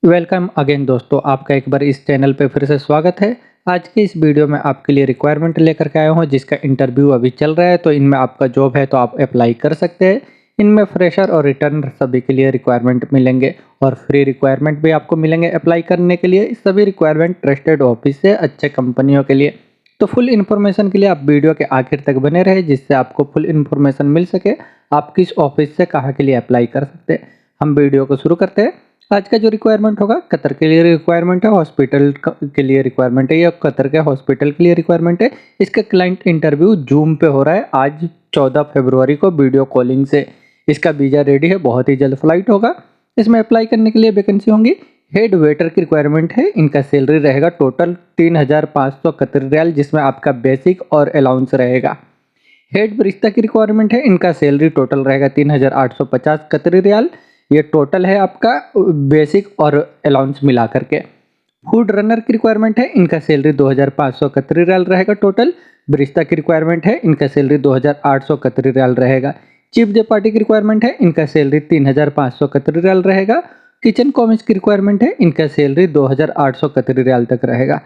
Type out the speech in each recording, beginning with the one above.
Welcome again दोस्तों, आपका एक बार इस चैनल पे फिर से स्वागत है। आज की इस वीडियो में आपके लिए रिक्वायरमेंट लेकर के आया हूँ जिसका इंटरव्यू अभी चल रहा है। तो इनमें आपका जॉब है तो आप अप्लाई कर सकते हैं। इनमें फ्रेशर और रिटर्न सभी के लिए रिक्वायरमेंट मिलेंगे और फ्री रिक्वायरमेंट भी आपको मिलेंगे अप्लाई करने के लिए। इस सभी रिक्वायरमेंट ट्रस्टेड ऑफिस से अच्छे कंपनियों के लिए। तो फुल इन्फॉर्मेशन के लिए आप वीडियो के आखिर तक बने रहे जिससे आपको फुल इन्फॉर्मेशन मिल सके आप किस ऑफिस से कहाँ के लिए अप्लाई कर सकते हैं। हम वीडियो को शुरू करते हैं। आज का जो रिक्वायरमेंट होगा कतर के लिए रिक्वायरमेंट है, हॉस्पिटल के लिए रिक्वायरमेंट है, या कतर के हॉस्पिटल के लिए रिक्वायरमेंट है। इसका क्लाइंट इंटरव्यू जूम पे हो रहा है आज 14 फरवरी को वीडियो कॉलिंग से। इसका वीजा रेडी है, बहुत ही जल्द फ्लाइट होगा। इसमें अप्लाई करने के लिए वैकेंसी होंगी। हेड वेटर की रिक्वायरमेंट है। इनका सैलरी रहेगा टोटल 3,500 कतरी रियाल, जिसमें आपका बेसिक और अलाउंस रहेगा। हेड बरिस्ता की रिक्वायरमेंट है। इनका सैलरी टोटल रहेगा 3,850 कतरी रियाल। ये टोटल है आपका बेसिक और अलाउंस मिला करके। फूड रनर की रिक्वायरमेंट है। इनका सैलरी 2,500 कतरी रियाल रहेगा टोटल। बरिस्ता की रिक्वायरमेंट है। इनका सैलरी 2,800 कतरी रियाल रहेगा। चीफ दे पार्टी की रिक्वायरमेंट है। इनका सैलरी 3,500 कतरी रियाल रहेगा। किचन कॉमिक्स की रिक्वायरमेंट है। इनका सैलरी 2,800 कतरी रियाल तक रहेगा।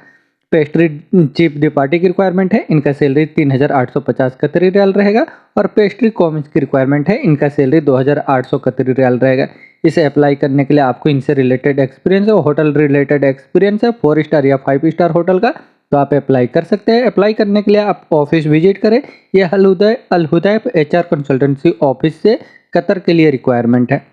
पेस्ट्री चीफ दी पार्टी की रिक्वायरमेंट है। इनका सैलरी 3,850 कतरी रियाल रहेगा। और पेस्ट्री कॉमिक्स की रिक्वायरमेंट है। इनका सैलरी 2,800 कतरी रियाल रहेगा। इसे अप्लाई करने के लिए आपको इनसे रिलेटेड एक्सपीरियंस है, होटल रिलेटेड एक्सपीरियंस है 4 स्टार या 5 स्टार होटल का, तो आप अप्लाई कर सकते हैं। अप्लाई करने के लिए आप ऑफिस विजिट करें। यह अल हुदैफ HR कंसल्टेंसी ऑफिस से कतर के लिए रिक्वायरमेंट है।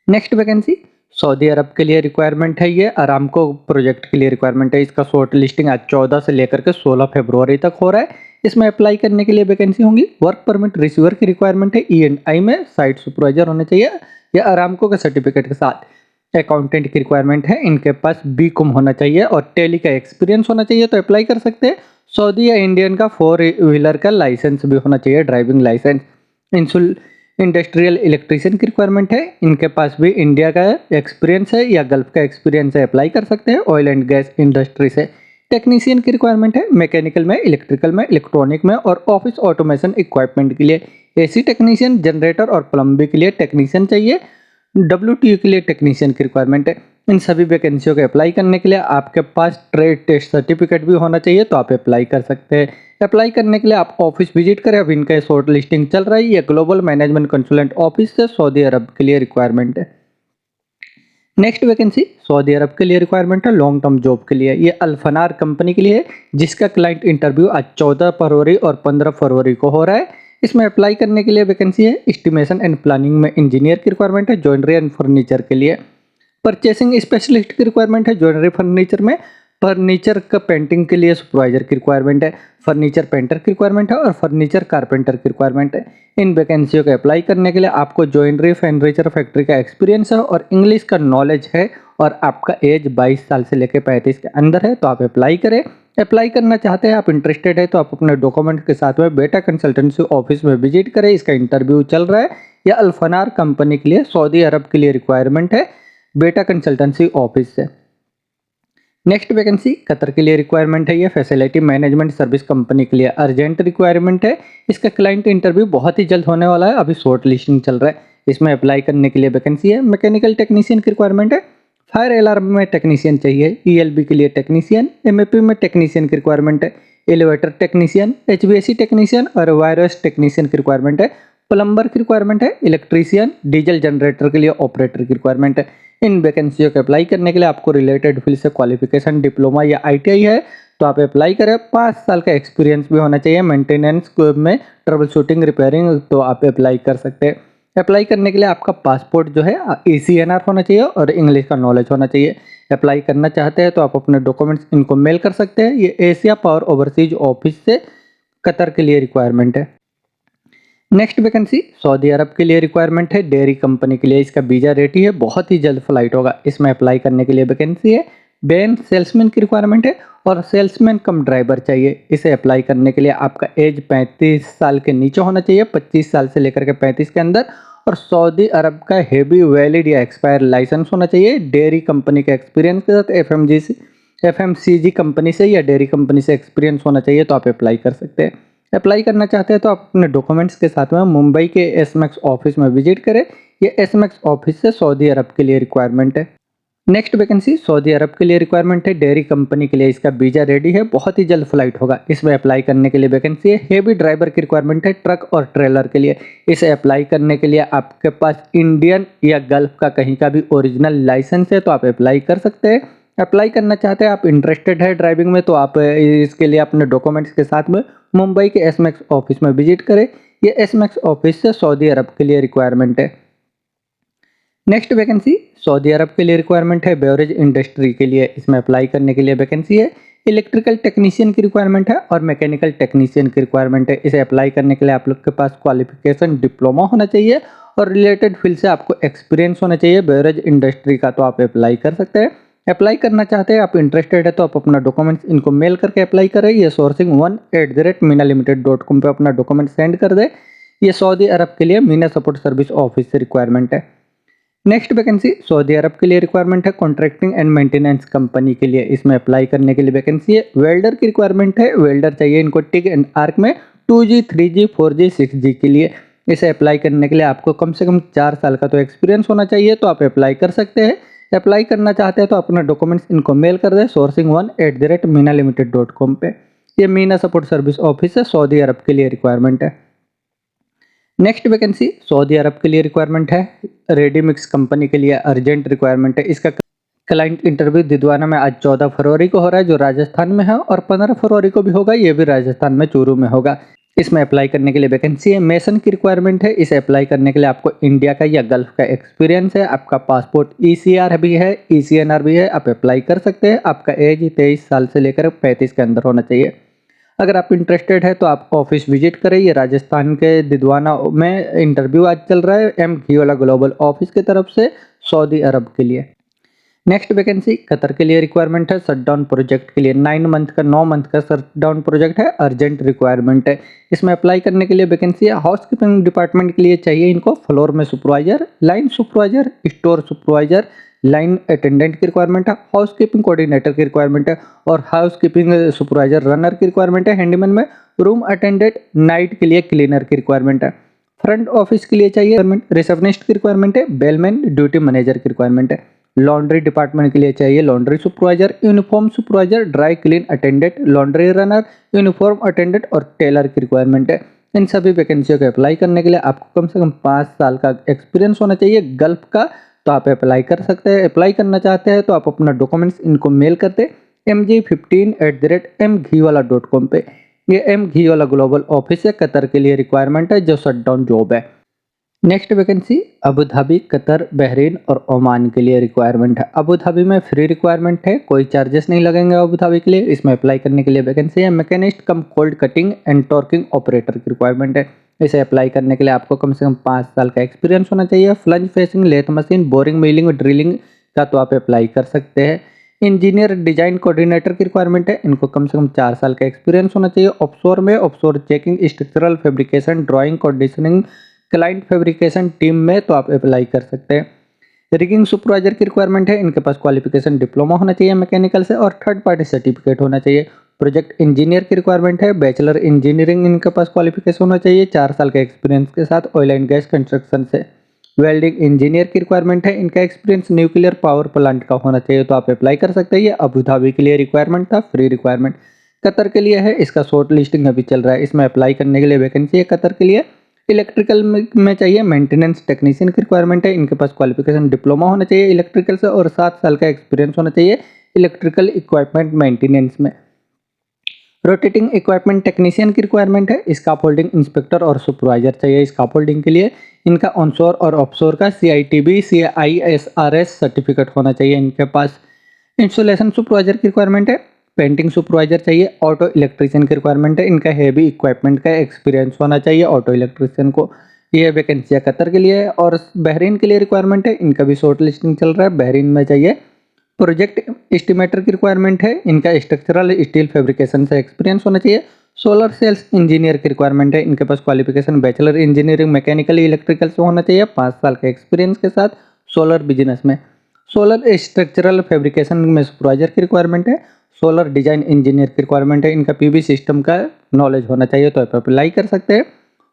नेक्स्ट वैकेंसी सऊदी अरब के लिए रिक्वायरमेंट है। ये अरामको प्रोजेक्ट के लिए रिक्वायरमेंट है। इसका शॉर्ट लिस्टिंग आज 14 से लेकर के 16 फरवरी तक हो रहा है। इसमें अप्लाई करने के लिए वैकेंसी होंगी। वर्क परमिट रिसीवर की रिक्वायरमेंट है। E&I में साइट सुपरवाइजर होने चाहिए या अरामको के सर्टिफिकेट के साथ। अकाउंटेंट की रिक्वायरमेंट है। इनके पास BCom होना चाहिए और टेली का एक्सपीरियंस होना चाहिए, तो अप्लाई कर सकते हैं। सऊदी या इंडियन का 4 व्हीलर का लाइसेंस भी होना चाहिए, ड्राइविंग लाइसेंस। इंडस्ट्रियल इलेक्ट्रीशियन की रिक्वायरमेंट है। इनके पास भी इंडिया का एक्सपीरियंस है या गल्फ का एक्सपीरियंस है, अप्लाई कर सकते हैं। ऑयल एंड गैस इंडस्ट्री से। टेक्नीशियन की रिक्वायरमेंट है। मैकेनिकल में, इलेक्ट्रिकल में, इलेक्ट्रॉनिक में और ऑफिस ऑटोमेशन इक्विपमेंट के लिए। AC टेक्नीशियन, जनरेटर और प्लम्बिंग के लिए टेक्नीशियन चाहिए। WTU के लिए टेक्नीशियन की रिक्वायरमेंट है। इन सभी वैकेंसियों के अप्लाई करने के लिए आपके पास ट्रेड टेस्ट सर्टिफिकेट भी होना चाहिए, तो आप अप्लाई कर सकते हैं। अप्लाई करने के लिए आप ऑफिस विजिट करें। अब इनका शॉर्ट लिस्टिंग चल रहा है। ये ग्लोबल मैनेजमेंट कंसल्टेंट ऑफिस से सऊदी अरब के लिए रिक्वायरमेंट है। नेक्स्ट वैकेंसी सऊदी अरब के लिए रिक्वायरमेंट है, लॉन्ग टर्म जॉब के लिए। ये अल्फनार कंपनी के लिए है, जिसका क्लाइंट इंटरव्यू आज 14 फरवरी और 15 फरवरी को हो रहा है। इसमें अप्लाई करने के लिए वैकेंसी है। एस्टिमेशन एंड प्लानिंग में इंजीनियर की रिक्वायरमेंट है, ज्वेलरी एंड फर्नीचर के लिए। परचेसिंग स्पेशलिस्ट की रिक्वायरमेंट है, ज्वेलरी फर्नीचर में। फर्नीचर का पेंटिंग के लिए सुपरवाइजर की रिक्वायरमेंट है। फर्नीचर पेंटर की रिक्वायरमेंट है और फर्नीचर कारपेंटर की रिक्वायरमेंट है। इन वैकेंसियों के अप्लाई करने के लिए आपको ज्वेलरी फर्नीचर फैक्ट्री का एक्सपीरियंस है और इंग्लिश का नॉलेज है और आपका एज 22 साल से लेकर 35 के अंदर है, तो आप अप्लाई करें। अप्लाई करना चाहते हैं, आप इंटरेस्टेड है, तो आप अपने डॉक्यूमेंट के साथ में बेटा कंसल्टेंसी ऑफिस में विजिट करें। इसका इंटरव्यू चल रहा है। यह अल्फनार कंपनी के लिए सऊदी अरब के लिए रिक्वायरमेंट है, बेटा कंसल्टेंसी ऑफिस से। नेक्स्ट वैकेंसी कतर के लिए रिक्वायरमेंट है। ये फैसिलिटी मैनेजमेंट सर्विस कंपनी के लिए अर्जेंट रिक्वायरमेंट है। इसका क्लाइंट इंटरव्यू बहुत ही जल्द होने वाला है, अभी शॉर्ट लिस्टिंग चल रहा है। इसमें अप्लाई करने के लिए वैकेंसी है। मैकेनिकल टेक्नीशियन की रिक्वायरमेंट है। फायर अलार्म में टेक्नीशियन चाहिए। ELB के लिए टेक्नीशियन। MAP में टेक्नीशियन की रिक्वायरमेंट है। एलिवेटर टेक्नीशियन, HVAC टेक्नीशियन और वायरस टेक्नीशियन की रिक्वायरमेंट है। प्लम्बर की रिक्वायरमेंट है। इलेक्ट्रीशियन, डीजल जनरेटर के लिए ऑपरेटर की रिक्वायरमेंट है। इन वैकेंसियों के अप्लाई करने के लिए आपको रिलेटेड फील्ड से क्वालिफिकेशन डिप्लोमा या ITI है, तो आप अप्लाई करें। 5 साल का एक्सपीरियंस भी होना चाहिए मेंटेनेंस में, ट्रबल शूटिंग, रिपेयरिंग, तो आप अप्लाई कर सकते हैं। अप्लाई करने के लिए आपका पासपोर्ट जो है ECNR होना चाहिए और इंग्लिश का नॉलेज होना चाहिए। अप्लाई करना चाहते हैं तो आप अपने डॉक्यूमेंट्स इनको मेल कर सकते हैं। ये एशिया पावर ओवरसीज ऑफिस से कतर के लिए रिक्वायरमेंट है। नेक्स्ट वैकेंसी सऊदी अरब के लिए रिक्वायरमेंट है, डेयरी कंपनी के लिए। इसका वीजा रेडी है, बहुत ही जल्द फ्लाइट होगा। इसमें अप्लाई करने के लिए वैकेंसी है। बैन सेल्समैन की रिक्वायरमेंट है और सेल्समैन कम ड्राइवर चाहिए। इसे अप्लाई करने के लिए आपका एज 35 साल के नीचे होना चाहिए, 25 साल से लेकर के 35 के अंदर, और सऊदी अरब का हेवी वैलिड या एक्सपायर लाइसेंस होना चाहिए। डेयरी कंपनी के एक्सपीरियंस के साथ FMCG कंपनी से या डेयरी कंपनी से एक्सपीरियंस होना चाहिए, तो आप अप्लाई कर सकते हैं। अप्लाई करना चाहते हैं तो आप अपने डॉक्यूमेंट्स के साथ में मुंबई के SMAX ऑफिस में विजिट करें। ये SMAX ऑफिस से सऊदी अरब के लिए रिक्वायरमेंट है। नेक्स्ट वैकेंसी सऊदी अरब के लिए रिक्वायरमेंट है, डेयरी कंपनी के लिए इसका वीजा रेडी है, बहुत ही जल्द फ्लाइट होगा। इसमें अप्लाई करने के लिए वैकेंसी है। हेवी ड्राइवर की रिक्वायरमेंट है, ट्रक और ट्रेलर के लिए। इसे अप्लाई करने के लिए आपके पास इंडियन या गल्फ का कहीं का भी ओरिजिनल लाइसेंस है तो आप अप्लाई कर सकते हैं। अप्लाई करना चाहते हैं, आप इंटरेस्टेड है ड्राइविंग में, तो आप इसके लिए अपने डॉक्यूमेंट्स के साथ में मुंबई के एसमैक्स ऑफिस में विजिट करें। ये एसमैक्स ऑफिस से सऊदी अरब के लिए रिक्वायरमेंट है। नेक्स्ट वैकेंसी सऊदी अरब के लिए रिक्वायरमेंट है, बेवरेज इंडस्ट्री के लिए। इसमें अप्लाई करने के लिए वैकेंसी है। इलेक्ट्रिकल टेक्नीशियन की रिक्वायरमेंट है और मैकेनिकल टेक्नीशियन की रिक्वायरमेंट है। इसे अप्लाई करने के लिए आप लोग के पास क्वालिफिकेशन डिप्लोमा होना चाहिए और रिलेटेड फील्ड से आपको एक्सपीरियंस होना चाहिए बेवरेज इंडस्ट्री का, तो आप अप्लाई कर सकते हैं। अप्लाई करना चाहते हैं, आप इंटरेस्टेड है तो आप अपना डॉक्यूमेंट्स इनको मेल करके अप्लाई करें। ये sourcing1@minalimited.com पे अपना डॉक्यूमेंट सेंड कर दे। ये सऊदी अरब के लिए मीना सपोर्ट सर्विस ऑफिस से रिक्वायरमेंट है। नेक्स्ट वैकेंसी सऊदी अरब के लिए रिक्वायरमेंट है, कॉन्ट्रैक्टिंग एंड मेंटेनेंस कंपनी के लिए। इसमें अप्लाई करने के लिए वैकेंसी है। वेल्डर की रिक्वायरमेंट है, वेल्डर चाहिए इनको टिग एंड आर्क में 2G 3G 4G 6G के लिए। इसे अप्लाई करने के लिए आपको कम से कम 4 साल का तो एक्सपीरियंस होना चाहिए, तो आप अप्लाई कर सकते हैं। अप्लाई करना चाहते हैं तो अपना डॉक्यूमेंट्स इनको मेल कर दें sourcing1@minalimited.com पे। ये मीना सपोर्ट सर्विस ऑफिस है, सऊदी अरब के लिए रिक्वायरमेंट है। नेक्स्ट वैकेंसी सऊदी अरब के लिए रिक्वायरमेंट है, रेडीमिक्स कंपनी के लिए अर्जेंट रिक्वायरमेंट है। इसका क्लाइंट इंटरव्यू दिदवाना में आज 14 फरवरी को हो रहा है, जो राजस्थान में है, और 15 फरवरी को भी होगा, ये भी राजस्थान में चूरू में होगा। इसमें अप्लाई करने के लिए वैकेंसी है। मेसन की रिक्वायरमेंट है। इसे अप्लाई करने के लिए आपको इंडिया का या गल्फ का एक्सपीरियंस है, आपका पासपोर्ट ECR भी है, ECNR भी है, आप अप्लाई कर सकते हैं। आपका एज 23 साल से लेकर 35 के अंदर होना चाहिए। अगर आप इंटरेस्टेड है तो आप ऑफिस विजिट करें। ये राजस्थान के दिदवाना में इंटरव्यू आज चल रहा है M-Giola ग्लोबल ऑफिस की तरफ से सऊदी अरब के लिए। नेक्स्ट वैकेंसी कतर के लिए रिक्वायरमेंट है, शटडाउन प्रोजेक्ट के लिए। 9 मंथ का शटडाउन प्रोजेक्ट है, अर्जेंट रिक्वायरमेंट है। इसमें अप्लाई करने के लिए वैकेंसी है। हाउसकीपिंग डिपार्टमेंट के लिए चाहिए इनको फ्लोर में supervisor, line supervisor, store supervisor, line attendant की रिक्वायरमेंट है, हाउसकीपिंग कोऑर्डिनेटर की रिक्वायरमेंट है और हाउसकीपिंग सुपरवाइजर रनर की रिक्वायरमेंट है। हैंडीमैन में रूम अटेंडेंट, नाइट के लिए क्लीनर की रिक्वायरमेंट है। फ्रंट ऑफिस के लिए चाहिए रिसेप्शनिस्ट की रिक्वायरमेंट है। बेलमैन ड्यूटी मैनेजर की रिक्वायरमेंट है। लॉन्ड्री डिपार्टमेंट के लिए चाहिए laundry supervisor, uniform supervisor, dry clean attendant, laundry runner, uniform attendant और टेलर की रिक्वायरमेंट है। इन सभी वैकेंसियों को अप्लाई करने के लिए आपको कम से कम 5 साल का एक्सपीरियंस होना चाहिए गल्फ का, तो आप अप्लाई कर सकते हैं। अप्लाई करना चाहते हैं तो आप अपना डॉक्यूमेंट्स इनको मेल करते mg15@mghiola.com पे। ये M-Giola ग्लोबल ऑफिस है, कतर के लिए रिक्वायरमेंट है, जो शटडाउन जॉब है। Next vacancy Abu Dhabi, Qatar, Bahrain और ओमान के लिए रिक्वायरमेंट है। अबू धाबी में फ्री रिक्वायरमेंट है, कोई चार्जेस नहीं लगेंगे अबू धाबी के लिए। इसमें अप्लाई करने के लिए वैकेंसी है। Machinist come cold cutting and torquing operator की रिक्वायरमेंट है। इसे अप्लाई करने के लिए आपको कम से कम 5 साल का एक्सपीरियंस होना चाहिए। Flange facing, lathe machine, boring, milling, drilling का तो आप अप्लाई कर सकते हैं। इंजीनियर डिजाइन कोऑर्डिनेटर की रिक्वायरमेंट है। इनको कम से कम 4 साल का एक्सपीरियंस होना चाहिए। ऑफशोर में offshore checking, structural fabrication, drawing, conditioning, client fabrication team में तो आप अप्लाई कर सकते हैं। रिगिंग सुपरवाइजर की रिक्वायरमेंट है। इनके पास क्वालिफिकेशन डिप्लोमा होना चाहिए मैकेनिकल से और थर्ड पार्टी सर्टिफिकेट होना चाहिए। प्रोजेक्ट इंजीनियर की रिक्वायरमेंट है। बैचलर इंजीनियरिंग इनके पास क्वालिफिकेशन होना चाहिए 4 साल का एक्सपीरियंस के साथ ऑयल एंड गैस कंस्ट्रक्शन से। वेल्डिंग इंजीनियर की रिक्वायरमेंट है। इनका एक्सपीरियंस न्यूक्लियर पावर प्लांट का होना चाहिए, तो आप अप्लाई कर सकते हैं। ये अबू धाबी के लिए रिक्वायरमेंट था, फ्री रिक्वायरमेंट। कतर के लिए है, इसका शॉर्ट लिस्टिंग अभी चल रहा है। इसमें अप्लाई करने के लिए वैकेंसी है कतर के लिए। इलेक्ट्रिकल में चाहिए मेंटेनेंस टेक्नीशियन की रिक्वायरमेंट है। इनके पास क्वालिफिकेशन डिप्लोमा होना चाहिए इलेक्ट्रिकल से और 7 साल का एक्सपीरियंस होना चाहिए इलेक्ट्रिकल इक्विपमेंट मेंटेनेंस में। रोटेटिंग इक्विपमेंट टेक्नीशियन की रिक्वायरमेंट है। स्काफोल्डिंग इंस्पेक्टर और सुपरवाइजर चाहिए स्काफोल्डिंग के लिए। इनका ऑनशोर और ऑफशोर का CITB CISRS सर्टिफिकेट होना चाहिए इनके पास। इंस्टॉलेशन सुपरवाइजर की रिक्वायरमेंट है। पेंटिंग सुपरवाइजर चाहिए। ऑटो इलेक्ट्रीशियन की रिक्वायरमेंट है। इनका हेवी इक्विपमेंट का एक्सपीरियंस होना चाहिए ऑटो इलेक्ट्रीशियन को। ये वैकेंसी कतर के लिए है। और बहरीन के लिए रिक्वायरमेंट है। इनका भी शॉर्ट लिस्टिंग चल रहा है, बहरीन में चाहिए। प्रोजेक्ट एस्टिमेटर की रिक्वायरमेंट है। इनका स्ट्रक्चरल स्टील फैब्रिकेशन से एक्सपीरियंस होना चाहिए। सोलर सेल्स इंजीनियर की रिक्वायरमेंट है। इनके पास qualification bachelor engineering mechanical electrical से होना चाहिए 5 साल का एक्सपीरियंस के साथ सोलर बिजनेस में। सोलर स्ट्रक्चरल फैब्रिकेशन में सुपरवाइजर की रिक्वायरमेंट है। सोलर डिजाइन इंजीनियर की रिक्वायरमेंट है। इनका PV सिस्टम का नॉलेज होना चाहिए, तो आप अप्लाई कर सकते हैं।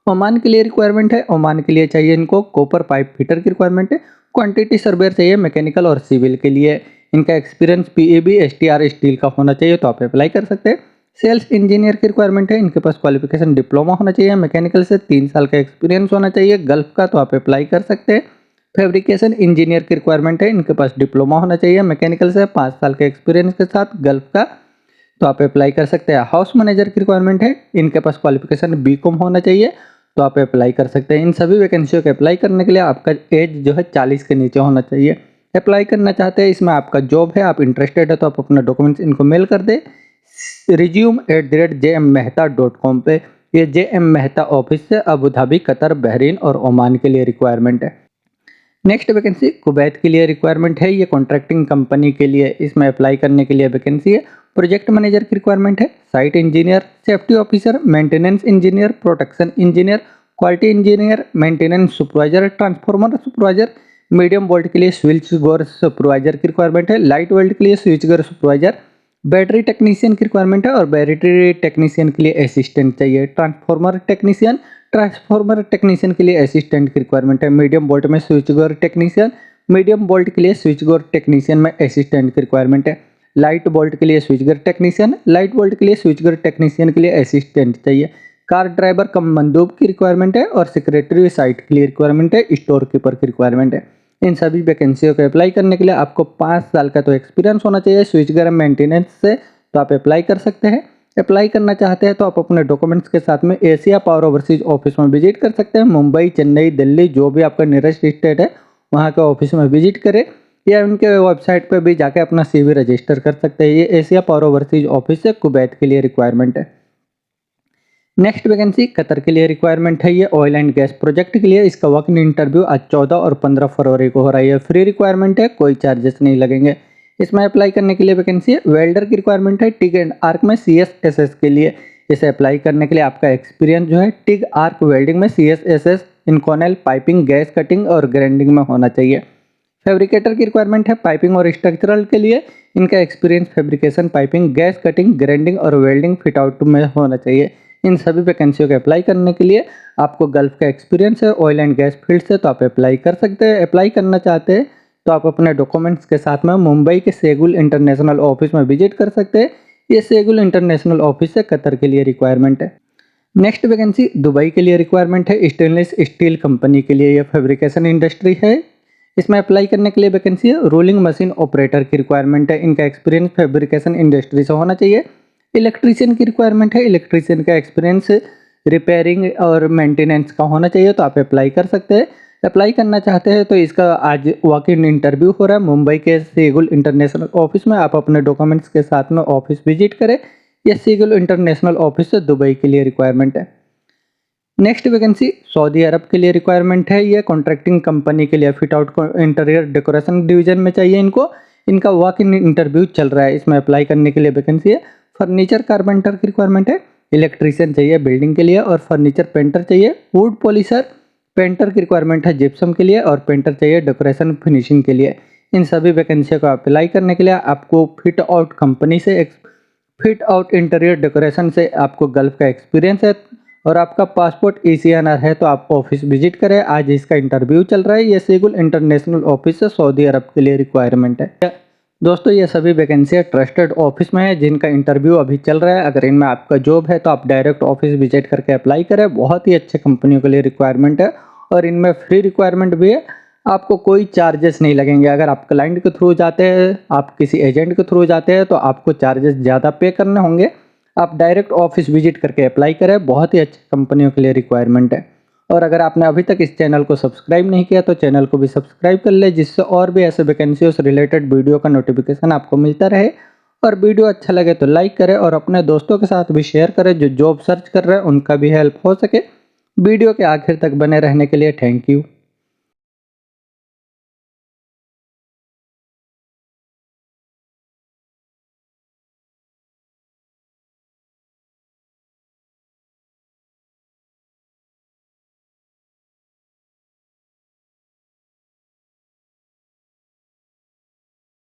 ओमान के लिए रिक्वायरमेंट है। ओमान के लिए चाहिए इनको कॉपर पाइप फिटर की रिक्वायरमेंट है। क्वांटिटी सर्वेयर चाहिए मैकेनिकल और सिविल के लिए। इनका एक्सपीरियंस पीईबी एसटीआर स्टील का होना चाहिए तो आप अप्लाई कर सकते हैं। सेल्स इंजीनियर की रिक्वायरमेंट है, इनके पास क्वालिफिकेशन डिप्लोमा होना चाहिए, मैकेनिकल से 3 साल का एक्सपीरियंस होना चाहिए गल्फ का तो आप अप्लाई कर सकते हैं। फैब्रिकेशन इंजीनियर की रिक्वायरमेंट है, इनके पास डिप्लोमा होना चाहिए, मैकेनिकल से 5 साल का एक्सपीरियंस के साथ गल्फ का तो आप अप्लाई कर सकते हैं। हाउस मैनेजर की रिक्वायरमेंट है, इनके पास क्वालिफिकेशन बीकॉम होना चाहिए तो आप अप्लाई कर सकते हैं। इन सभी वैकेंसियों के अप्लाई करने के लिए आपका एज जो है 40 के नीचे होना चाहिए। अप्लाई करना चाहते हैं, इसमें आपका जॉब है, आप इंटरेस्टेड है तो आप अपना डॉक्यूमेंट्स इनको मेल कर दें resume@jmmehta.com पे। ये JM मेहता ऑफिस से अबू धाबी, कतर, बहरीन और ओमान के लिए रिक्वायरमेंट है। नेक्स्ट वैकेंसी कुवैत के लिए रिक्वायरमेंट है, ये कॉन्ट्रैक्टिंग कंपनी के लिए इसमें अप्लाई करने के लिए वैकेंसी है। प्रोजेक्ट मैनेजर की रिक्वायरमेंट है, site engineer, safety officer, maintenance engineer, protection engineer, quality engineer, maintenance supervisor, transformer supervisor, medium volt के लिए स्विच गोर सुपरवाइजर की रिक्वायरमेंट है, लाइट वोल्ट के लिए स्विच गोर सुपरवाइजर, बैटरी टेक्नीशियन की रिक्वायरमेंट है और बैटरी टेक्नीशियन के लिए असिस्टेंट चाहिए। ट्रांसफार्मर टेक्नीशियन के लिए असिस्टेंट की रिक्वायरमेंट है। मीडियम वोल्ट में स्विच गोर टेक्नीशियन, मीडियम वोल्ट के लिए स्विच गोर टेक्नीशियन में असिस्टेंट की रिक्वायरमेंट है। लाइट वोल्ट के लिए स्विच गोर टेक्नीशियन, लाइट वोल्ट के लिए स्विच गोर टेक्नीशियन के लिए असिस्टेंट चाहिए। कार ड्राइवर कम मंदूब की रिक्वायरमेंट है और सेक्रेटरी साइट के लिए रिक्वायरमेंट है, स्टोर कीपर की रिक्वायरमेंट है। इन सभी वैकेंसियों को अप्लाई करने के लिए आपको 5 साल का तो एक्सपीरियंस होना चाहिए स्विच गेयर मेंटेनेंस से तो आप अप्लाई कर सकते हैं। अप्लाई करना चाहते हैं तो आप अपने डॉक्यूमेंट्स के साथ में एशिया पावर ओवरसीज ऑफिस में विजिट कर सकते हैं। मुंबई, चेन्नई, दिल्ली, जो भी आपका नियरेस्ट स्टेट है वहाँ के ऑफिस में विजिट करें या उनके वेबसाइट पर भी जाके अपना CV रजिस्टर कर सकते हैं। ये एशिया पावर ओवरसीज ऑफिस से कुवैत के लिए रिक्वायरमेंट है। नेक्स्ट वैकेंसी कतर के लिए रिक्वायरमेंट है, ये ऑयल एंड गैस प्रोजेक्ट के लिए। इसका वर्क इंटरव्यू आज 14 और 15 फरवरी को हो रहा है। फ्री रिक्वायरमेंट है, कोई चार्जेस नहीं लगेंगे। इसमें अप्लाई करने के लिए वैकेंसी है, वेल्डर की रिक्वायरमेंट है टिग एंड आर्क में CSSS के लिए। इसे अप्लाई करने के लिए आपका एक्सपीरियंस जो है टिग आर्क वेल्डिंग में CSSS, Inconel, piping, gas cutting और ग्राइंडिंग में होना चाहिए। फैब्रिकेटर की रिक्वायरमेंट है पाइपिंग और स्ट्रक्चरल के लिए। इनका experience fabrication, piping, gas cutting, grinding और वेल्डिंग फिट आउट में होना चाहिए। इन सभी वैकेंसियों के अप्लाई करने के लिए आपको गल्फ का एक्सपीरियंस है ऑयल एंड गैस फील्ड से तो आप अप्लाई कर सकते हैं। अप्लाई करना चाहते हैं तो आप अपने डॉक्यूमेंट्स के साथ में मुंबई के सेगुल इंटरनेशनल ऑफिस में विजिट कर सकते हैं। ये सेगुल इंटरनेशनल ऑफिस से कतर के लिए रिक्वायरमेंट है। नेक्स्ट वैकेंसी दुबई के लिए रिक्वायरमेंट है, स्टेनलेस स्टील कंपनी के लिए। यह फैब्रिकेशन इंडस्ट्री है। इसमें अप्लाई करने के लिए वैकेंसी है, रोलिंग मशीन ऑपरेटर की रिक्वायरमेंट है। इनका एक्सपीरियंस फैब्रिकेशन इंडस्ट्री से होना चाहिए। इलेक्ट्रीशियन की रिक्वायरमेंट है, इलेक्ट्रीशियन का एक्सपीरियंस रिपेयरिंग और मेंटेनेंस का होना चाहिए तो आप अप्लाई कर सकते हैं। अप्लाई करना चाहते हैं तो इसका आज वॉक इन इंटरव्यू हो रहा है मुंबई के सेगुल इंटरनेशनल ऑफिस में। आप अपने डॉक्यूमेंट्स के साथ में ऑफिस विजिट करें। यह सेगुल इंटरनेशनल ऑफिस से दुबई के लिए रिक्वायरमेंट है। नेक्स्ट वैकेंसी सऊदी अरब के लिए रिक्वायरमेंट है, ये कॉन्ट्रैक्टिंग कंपनी के लिए fit out interior decoration division में चाहिए इनको। इनका वॉक इन इंटरव्यू चल रहा है, इसमें अप्लाई करने के लिए वैकेंसी है। फर्नीचर कारपेंटर की रिक्वायरमेंट है, इलेक्ट्रीशियन चाहिए बिल्डिंग के लिए और फर्नीचर पेंटर चाहिए। वुड पॉलिशर पेंटर की रिक्वायरमेंट है जिप्सम के लिए और पेंटर चाहिए डेकोरेशन फिनिशिंग के लिए। इन सभी वैकेंसी को अप्लाई करने के लिए आपको फिट आउट कंपनी से फिट आउट इंटीरियर डेकोरेशन से आपको गल्फ का एक्सपीरियंस है और आपका पासपोर्ट ECNR है तो आप ऑफिस विजिट करें। आज इसका इंटरव्यू चल रहा है। ये सेगुल इंटरनेशनल ऑफिस से सऊदी अरब के लिए रिक्वायरमेंट है। दोस्तों ये सभी वैकेंसियाँ ट्रस्टेड ऑफिस में है जिनका इंटरव्यू अभी चल रहा है। अगर इनमें आपका जॉब है तो आप डायरेक्ट ऑफिस विजिट करके अप्लाई करें। बहुत ही अच्छे कंपनियों के लिए रिक्वायरमेंट है और इनमें फ्री रिक्वायरमेंट भी है, आपको कोई चार्जेस नहीं लगेंगे। अगर आप क्लाइंट के थ्रू जाते हैं, आप किसी एजेंट के थ्रू जाते हैं तो आपको चार्जेस ज़्यादा पे करने होंगे। आप डायरेक्ट ऑफिस विजिट करके अप्लाई करें, बहुत ही अच्छी कंपनियों के लिए रिक्वायरमेंट है। और अगर आपने अभी तक इस चैनल को सब्सक्राइब नहीं किया तो चैनल को भी सब्सक्राइब कर ले, जिससे और भी ऐसे वैकेंसियों से रिलेटेड वीडियो का नोटिफिकेशन आपको मिलता रहे। और वीडियो अच्छा लगे तो लाइक करें और अपने दोस्तों के साथ भी शेयर करें जो जॉब सर्च कर रहे हैं, उनका भी हेल्प हो सके। वीडियो के आखिर तक बने रहने के लिए थैंक यू।